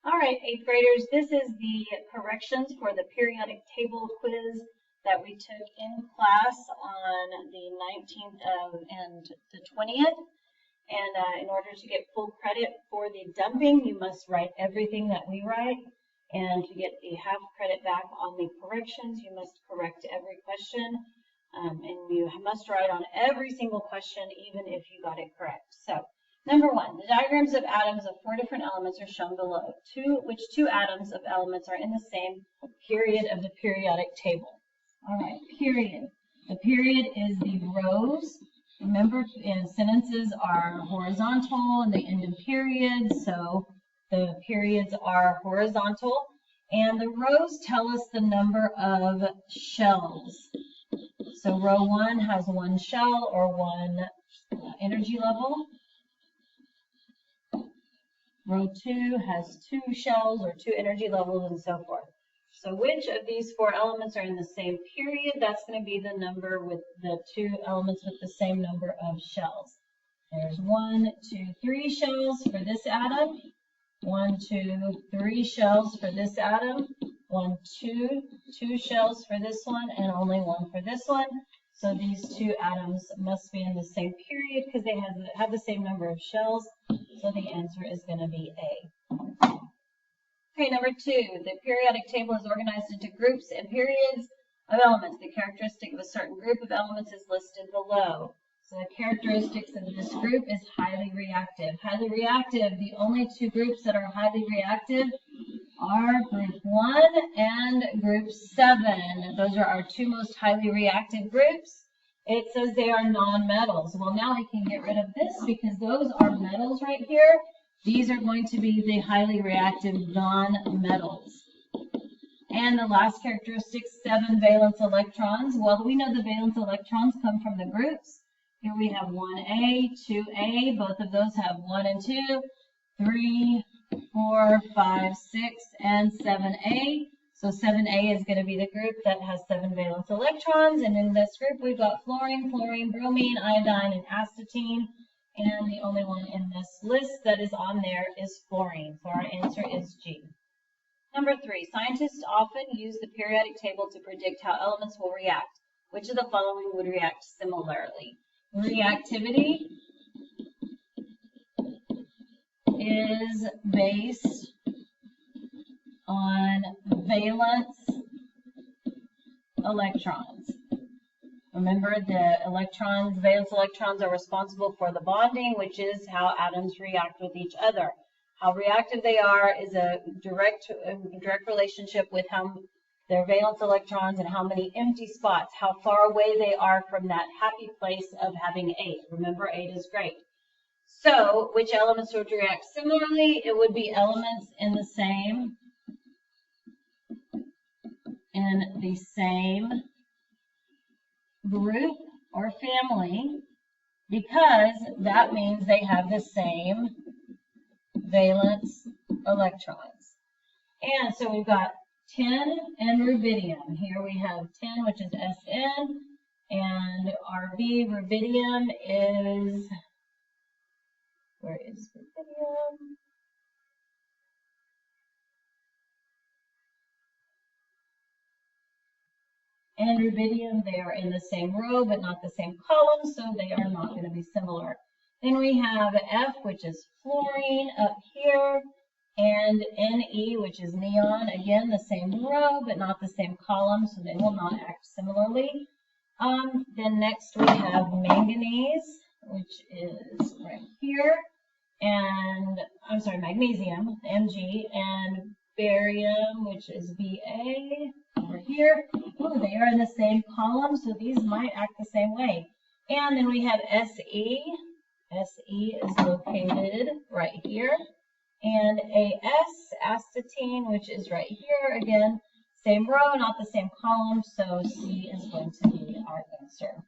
All right, 8th graders, this is the corrections for the periodic table quiz that we took in class on the 19th and the 20th. And in order to get full credit for the dumping, you must write everything that we write. And to get the half credit back on the corrections, you must correct every question. And you must write on every single question, even if you got it correct. So, number 1, the diagrams of atoms of 4 different elements are shown below. Which two atoms of elements are in the same period of the periodic table? All right, period. The period is the rows. Remember, sentences are horizontal and they end in periods, so the periods are horizontal. And the rows tell us the number of shells. So row 1 has 1 shell or 1 energy level. Row 2 has 2 shells or 2 energy levels and so forth. So which of these 4 elements are in the same period? That's going to be the number with the 2 elements with the same number of shells. There's 1, 2, 3 shells for this atom. 1, 2, 3 shells for this atom. 1, 2, 2 shells for this one, and only 1 for this one. So these 2 atoms must be in the same period because they have the same number of shells. So the answer is going to be A. Okay, number 2, the periodic table is organized into groups and periods of elements. The characteristic of a certain group of elements is listed below. So the characteristics of this group is highly reactive. Highly reactive, the only 2 groups that are highly reactive are group 1 and group 7. Those are our 2 most highly reactive groups. It says they are nonmetals. Well, now we can get rid of this because those are metals right here. These are going to be the highly reactive nonmetals. And the last characteristic, 7 valence electrons. Well, we know the valence electrons come from the groups. Here we have 1A, 2A. Both of those have 1 and 2, 3, 4, 5, 6, and 7A. So 7A is going to be the group that has 7 valence electrons. And in this group, we've got fluorine, chlorine, bromine, iodine, and astatine. And the only one in this list that is on there is fluorine. So our answer is G. Number 3, scientists often use the periodic table to predict how elements will react. Which of the following would react similarly? Reactivity is based on valence electrons. Remember, the valence electrons are responsible for the bonding, which is how atoms react with each other. How reactive they are is a direct relationship with how their valence electrons and how many empty spots, how far away they are from that happy place of having 8. Remember, 8 is great. So, which elements would react similarly? It would be elements in the same group or family, because that means they have the same valence electrons. And so we've got tin and rubidium. Here we have tin, which is Sn, and Rb, rubidium is, where is rubidium? And rubidium, they are in the same row, but not the same column, so they are not going to be similar. Then we have F, which is fluorine up here, and Ne, which is neon, again, the same row, but not the same column, so they will not act similarly. Then next we have manganese, which is right here, and, I'm sorry, magnesium, Mg, and barium, which is Ba, over here. Oh, they are in the same column, so these might act the same way. And then we have Se. Se is located right here. And As, astatine, which is right here. Again, same row, not the same column, so C is going to be our answer.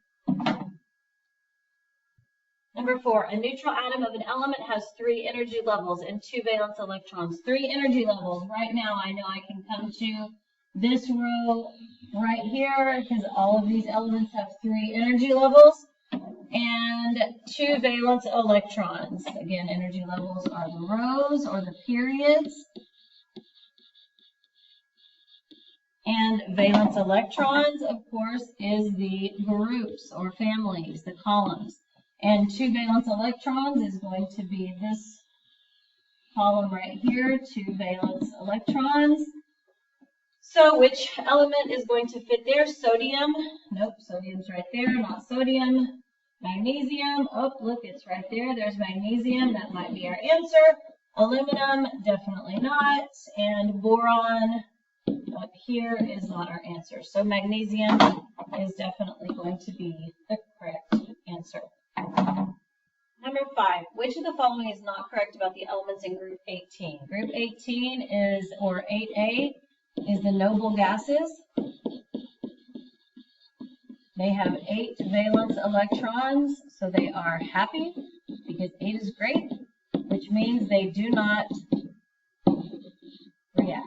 Number 4, a neutral atom of an element has 3 energy levels and 2 valence electrons. 3 energy levels. Right now, I know I can come to this row right here because all of these elements have 3 energy levels and 2 valence electrons. Again, energy levels are the rows or the periods. And valence electrons, of course, is the groups or families, the columns. And 2 valence electrons is going to be this column right here, 2 valence electrons. So which element is going to fit there? Sodium. Nope, sodium's right there, not sodium. Magnesium. Oh, look, it's right there. There's magnesium. That might be our answer. Aluminum, definitely not. And boron up here is not our answer. So magnesium is definitely going to be the correct answer. Number 5, which of the following is not correct about the elements in group 18? Group 18 is, or 8A, is the noble gases. They have 8 valence electrons, so they are happy because 8 is great, which means they do not react.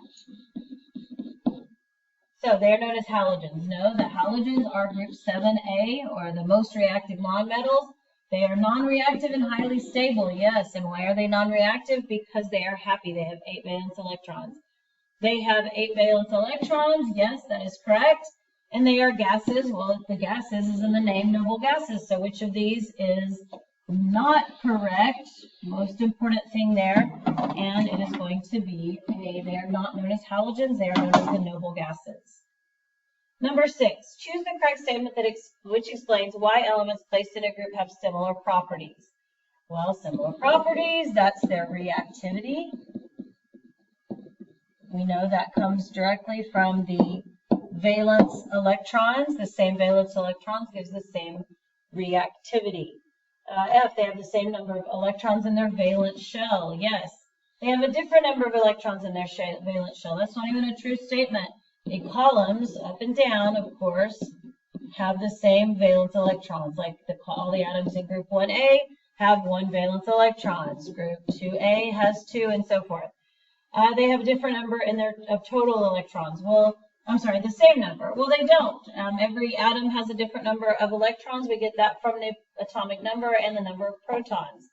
So they are known as halogens. No, the halogens are group 7A, or the most reactive nonmetals. They are non-reactive and highly stable, yes. And why are they non-reactive? Because they are happy. They have 8 valence electrons. They have 8 valence electrons, yes, that is correct. And they are gases. Well, the gases is in the name noble gases. So which of these is not correct? Most important thing there. And it is going to be A. They are not known as halogens. They are known as the noble gases. Number 6, choose the correct statement that which explains why elements placed in a group have similar properties. Well, similar properties, that's their reactivity. We know that comes directly from the valence electrons. The same valence electrons gives the same reactivity. F, they have the same number of electrons in their valence shell. Yes, they have a different number of electrons in their valence shell. That's not even a true statement. The columns, up and down, of course, have the same valence electrons. Like all the atoms in group 1A have 1 valence electrons. Group 2A has 2, and so forth. They have a different number in their total electrons. Well, I'm sorry, the same number. Well, they don't. Every atom has a different number of electrons. We get that from the atomic number and the number of protons.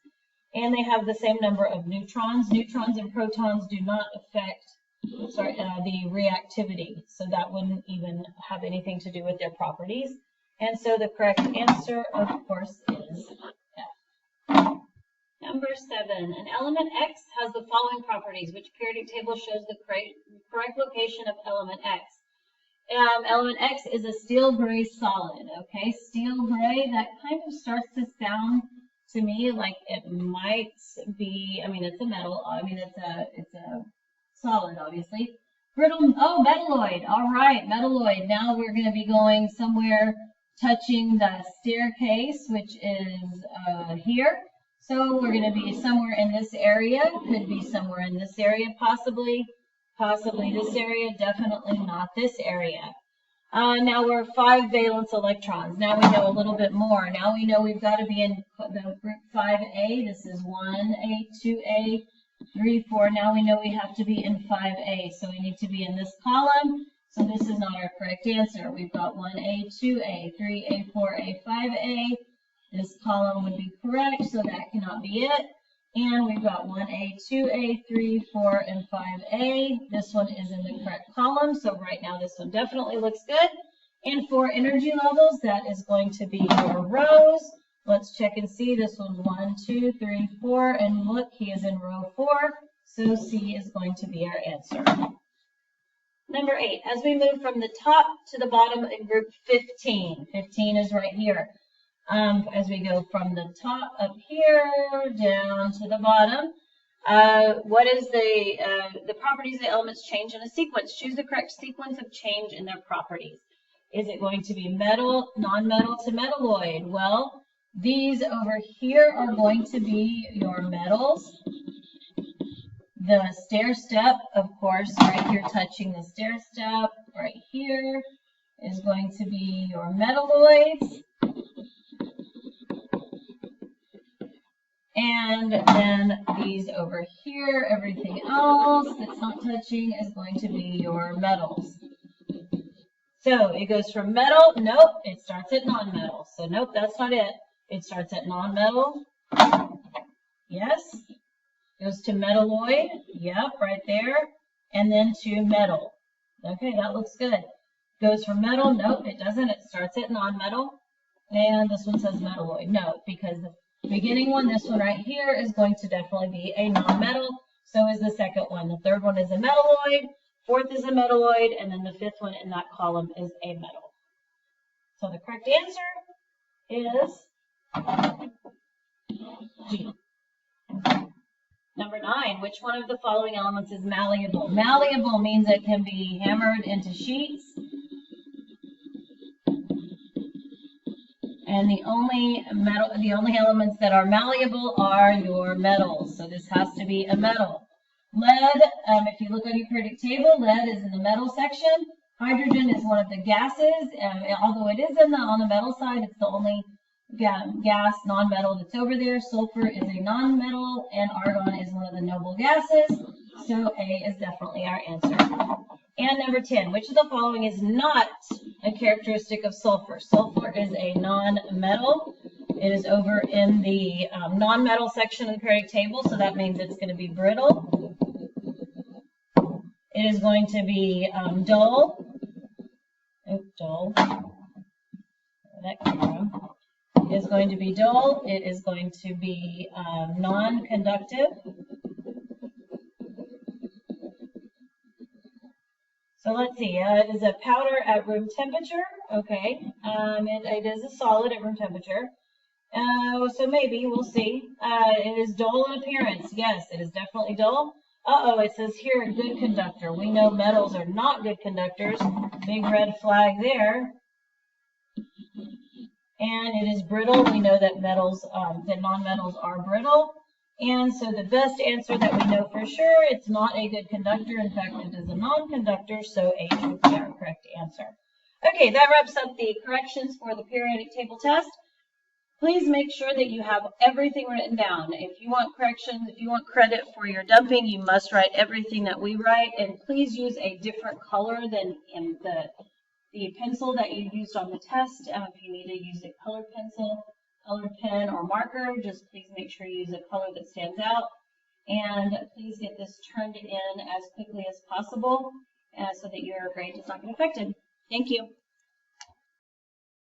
And they have the same number of neutrons. Neutrons and protons do not affect the reactivity. So that wouldn't even have anything to do with their properties. And so the correct answer, of course, is F. Number 7, an element X has the following properties. Which periodic table shows the correct location of element X? Element X is a steel gray solid. Okay, steel gray, that kind of starts to sound to me like it might be, I mean, it's a metal, I mean, it's a solid, obviously. Brittle, oh, metalloid. All right, metalloid. Now we're going to be going somewhere touching the staircase, which is here. So we're going to be somewhere in this area. Could be somewhere in this area, possibly. Possibly this area. Definitely not this area. Now we're 5 valence electrons. Now we know a little bit more. Now we know we've got to be in the group 5A. This is 1A, 2A, 3, 4. Now we know we have to be in 5A. So we need to be in this column. So this is not our correct answer. We've got 1A, 2A, 3A, 4A, 5A. This column would be correct, so that cannot be it. And we've got 1A, 2A, 3, 4, and 5A. This one is in the correct column, so right now this one definitely looks good. And for energy levels, that is going to be your rows. Let's check and see. This one's 1, 2, 3, 4, and look, he is in row 4, so C is going to be our answer. Number 8, as we move from the top to the bottom in group 15, 15 is right here. As we go from the top up here down to the bottom, what is the properties of the elements change in a sequence? Choose the correct sequence of change in their properties. Is it going to be metal, non-metal to metalloid? Well, these over here are going to be your metals. The stair step, of course, right here touching the stair step, right here is going to be your metalloids. And then these over here, everything else that's not touching is going to be your metals. So it goes from metal, nope, it starts at non-metal. So nope, that's not it. It starts at non-metal, yes. Goes to metalloid, yep, right there. And then to metal. Okay, that looks good. Goes for metal? Nope, it doesn't. It starts at non-metal. And this one says metalloid. No, because the beginning one, this one right here, is going to definitely be a non-metal. So is the second one. The third one is a metalloid. Fourth is a metalloid. And then the fifth one in that column is a metal. So the correct answer is G. Number 9, which one of the following elements is malleable? Malleable means it can be hammered into sheets. And the only elements that are malleable are your metals. So this has to be a metal. Lead, if you look on your periodic table, lead is in the metal section. Hydrogen is one of the gases. Although it is on the metal side, it's the only gas, non-metal that's over there. Sulfur is a non-metal, and argon is one of the noble gases. So A is definitely our answer. And number 10, which of the following is not a characteristic of sulfur? Sulfur is a non-metal. It is over in the non-metal section of the periodic table, so that means it's going to be brittle. It is going to be dull. Dull. Where that came from. It is going to be dull. It is going to be non-conductive. So let's see, it is a powder at room temperature, okay, it is a solid at room temperature, so maybe, we'll see. It is dull in appearance, yes, it is definitely dull. It says here, a good conductor. We know metals are not good conductors, big red flag there. And it is brittle. We know that that non-metals are brittle. And so the best answer that we know for sure, it's not a good conductor. In fact, it is a non-conductor, so H would be our correct answer. Okay, that wraps up the corrections for the periodic table test. Please make sure that you have everything written down. If you want corrections, if you want credit for your dumping, you must write everything that we write. And please use a different color than in the pencil that you used on the test. If you need to use a colored pencil, colored pen, or marker, just please make sure you use a color that stands out. And please get this turned in as quickly as possible so that your grade does not get affected. Thank you.